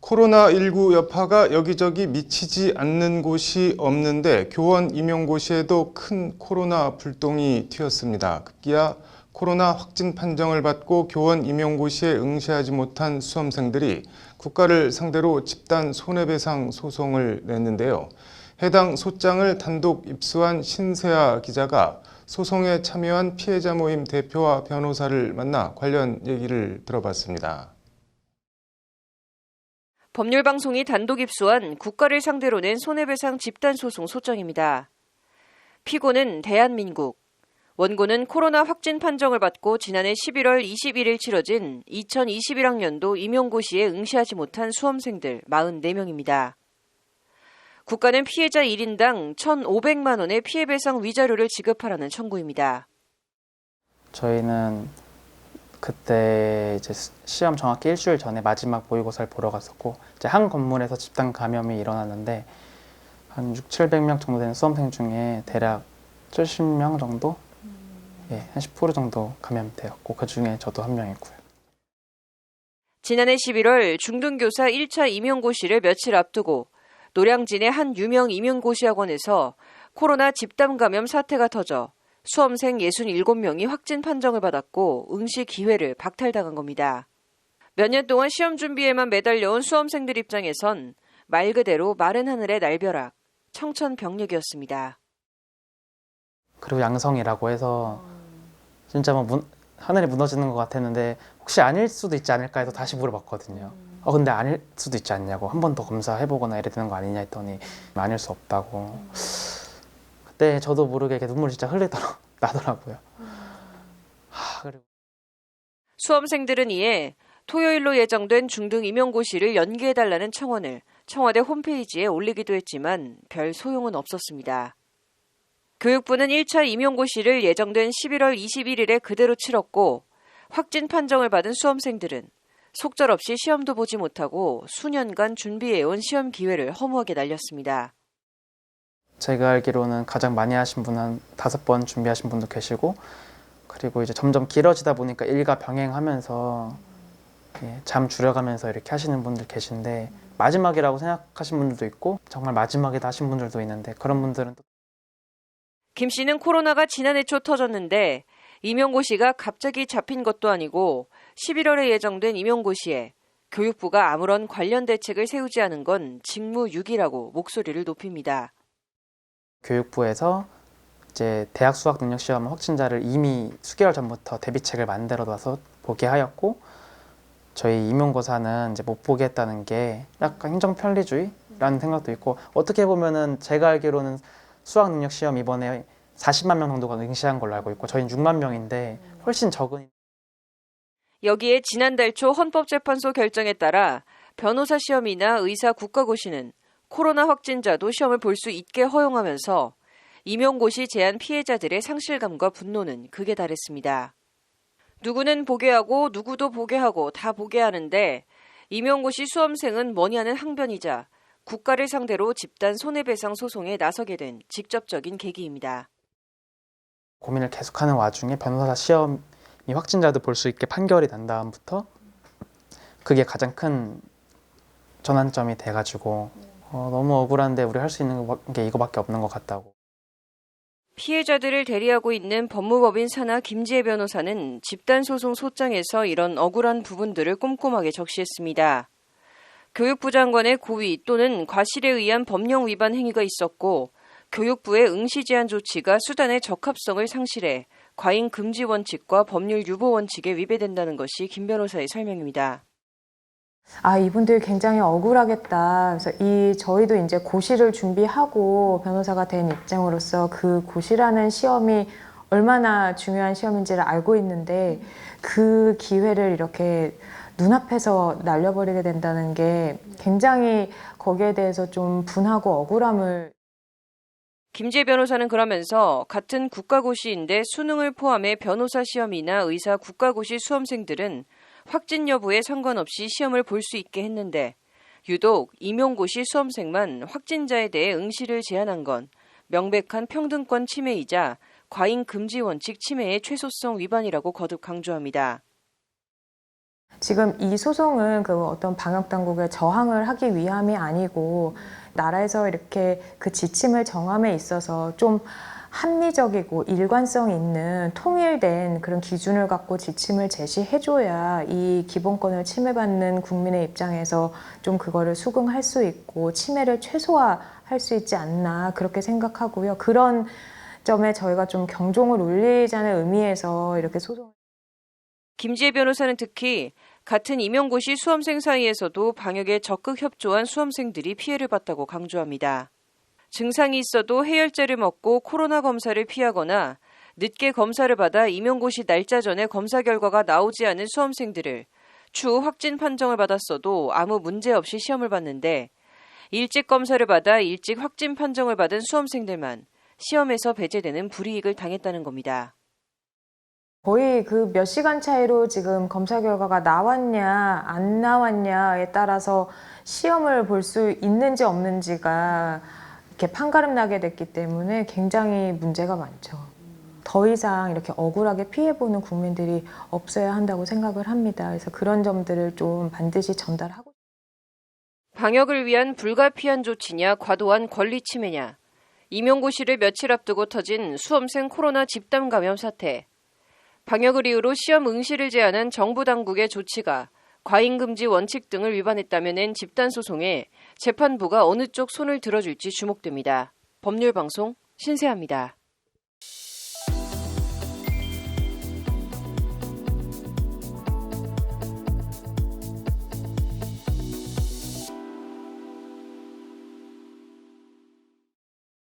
코로나19 여파가 여기저기 미치지 않는 곳이 없는데 교원 임용고시에도 큰 코로나 불똥이 튀었습니다. 급기야 코로나 확진 판정을 받고 교원 임용고시에 응시하지 못한 수험생들이 국가를 상대로 집단 손해배상 소송을 냈는데요. 해당 소장을 단독 입수한 신세아 기자가 소송에 참여한 피해자 모임 대표와 변호사를 만나 관련 얘기를 들어봤습니다. 법률방송이 단독 입수한 국가를 상대로 낸 손해배상 집단소송 소장입니다. 피고는 대한민국, 원고는 코로나 확진 판정을 받고 지난해 11월 21일 치러진 2021학년도 임용고시에 응시하지 못한 수험생들 44명입니다. 국가는 피해자 1인당 1,500만 원의 피해배상 위자료를 지급하라는 청구입니다. 저희는 그때 이제 시험 정확히 일주일 전에 마지막 모의고사를 보러 갔었고 이제 한 건물에서 집단 감염이 일어났는데 한 600~700명 정도 되는 수험생 중에 대략 70명 정도? 한 10% 정도 감염되었고 그 중에 저도 한 명이고요. 지난해 11월 중등교사 1차 임용고시를 며칠 앞두고 노량진의 한 유명 임용고시학원에서 코로나 집단 감염 사태가 터져 수험생 67명이 확진 판정을 받았고 응시 기회를 박탈당한 겁니다. 몇 년 동안 시험 준비에만 매달려온 수험생들 입장에선 말 그대로 마른 하늘의 날벼락, 청천벽력이었습니다. 그리고 양성이라고 해서 진짜 하늘이 무너지는 것 같았는데 혹시 아닐 수도 있지 않을까 해서 다시 물어봤거든요. 근데 아닐 수도 있지 않냐고 한 번 더 검사해보거나 이래야 되는 거 아니냐 했더니 아닐 수 없다고. 그때 저도 모르게 이렇게 눈물이 진짜 나더라고요. 그리고 수험생들은 이에 토요일로 예정된 중등 임용고시를 연기해달라는 청원을 청와대 홈페이지에 올리기도 했지만 별 소용은 없었습니다. 교육부는 1차 임용고시를 예정된 11월 21일에 그대로 치렀고 확진 판정을 받은 수험생들은 속절없이 시험도 보지 못하고 수년간 준비해온 시험 기회를 허무하게 날렸습니다. 제가 알기로는 가장 많이 하신 분은 한 5번 준비하신 분도 계시고 그리고 이제 점점 길어지다 보니까 일과 병행하면서 잠 줄여가면서 이렇게 하시는 분들 계신데 마지막이라고 생각하신 분들도 있고 정말 마지막이다 하신 분들도 있는데 그런 분들은 또 김 씨는 코로나가 지난해 초 터졌는데 임용고시가 갑자기 잡힌 것도 아니고 11월에 예정된 임용고시에 교육부가 아무런 관련 대책을 세우지 않은 건 직무유기라고 목소리를 높입니다. 교육부에서 이제 대학 수학 능력 시험 확진자를 이미 수개월 전부터 대비책을 만들어 놔서 보게 하였고 저희 임용고사는 이제 못 보게 했다는 게 약간 행정 편리주의라는 생각도 있고 어떻게 보면은 제가 알기로는 수학 능력 시험 이번에 40만 명 정도가 응시한 걸로 알고 있고 저희는 6만 명인데 훨씬 적은. 여기에 지난달 초 헌법재판소 결정에 따라 변호사 시험이나 의사 국가고시는 코로나 확진자도 시험을 볼 수 있게 허용하면서 임용고시 제한 피해자들의 상실감과 분노는 극에 달했습니다. 누구는 보게 하고 누구도 보게 하고 다 보게 하는데 임용고시 수험생은 뭐냐는 항변이자 국가를 상대로 집단 손해배상 소송에 나서게 된 직접적인 계기입니다. 고민을 계속하는 와중에 변호사 시험이 확진자도 볼 수 있게 판결이 난 다음부터 그게 가장 큰 전환점이 돼가지고 너무 억울한데 우리 할 수 있는 게 이거밖에 없는 것 같다고. 피해자들을 대리하고 있는 법무법인 산하 김지혜 변호사는 집단소송 소장에서 이런 억울한 부분들을 꼼꼼하게 적시했습니다. 교육부 장관의 고의 또는 과실에 의한 법령 위반 행위가 있었고 교육부의 응시 제한 조치가 수단의 적합성을 상실해 과잉 금지 원칙과 법률 유보 원칙에 위배된다는 것이 김 변호사의 설명입니다. 이분들 굉장히 억울하겠다. 그래서 저희도 이제 고시를 준비하고 변호사가 된 입장으로서 그 고시라는 시험이 얼마나 중요한 시험인지를 알고 있는데 그 기회를 이렇게 눈앞에서 날려버리게 된다는 게 굉장히 거기에 대해서 좀 분하고 억울함을. 김지혜 변호사는 그러면서 같은 국가고시인데 수능을 포함해 변호사 시험이나 의사 국가고시 수험생들은 확진 여부에 상관없이 시험을 볼 수 있게 했는데 유독 임용고시 수험생만 확진자에 대해 응시를 제한한 건 명백한 평등권 침해이자 과잉 금지 원칙 침해의 최소성 위반이라고 거듭 강조합니다. 지금 이 소송은 그 어떤 방역 당국에 저항을 하기 위함이 아니고 나라에서 이렇게 그 지침을 정함에 있어서 좀 합리적이고 일관성 있는 통일된 그런 기준을 갖고 지침을 제시해줘야 이 기본권을 침해받는 국민의 입장에서 좀 그거를 수긍할 수 있고 침해를 최소화할 수 있지 않나 그렇게 생각하고요. 그런 점에 저희가 좀 경종을 울리자는 의미에서 이렇게 소송을. 김지혜 변호사는 특히 같은 임용고시 수험생 사이에서도 방역에 적극 협조한 수험생들이 피해를 봤다고 강조합니다. 증상이 있어도 해열제를 먹고 코로나 검사를 피하거나 늦게 검사를 받아 임용고시 날짜 전에 검사 결과가 나오지 않은 수험생들을 추후 확진 판정을 받았어도 아무 문제 없이 시험을 봤는데 일찍 검사를 받아 일찍 확진 판정을 받은 수험생들만 시험에서 배제되는 불이익을 당했다는 겁니다. 거의 그 몇 시간 차이로 지금 검사 결과가 나왔냐 안 나왔냐에 따라서 시험을 볼 수 있는지 없는지가 이렇게 판가름 나게 됐기 때문에 굉장히 문제가 많죠. 더 이상 이렇게 억울하게 피해보는 국민들이 없어야 한다고 생각을 합니다. 그래서 그런 점들을 좀 반드시 전달하고. 방역을 위한 불가피한 조치냐 과도한 권리 침해냐. 임용고시를 며칠 앞두고 터진 수험생 코로나 집단 감염 사태. 방역을 이유로 시험 응시를 제한한 정부 당국의 조치가 과잉금지 원칙 등을 위반했다며 낸 집단소송에 재판부가 어느 쪽 손을 들어줄지 주목됩니다. 법률방송 신세아입니다.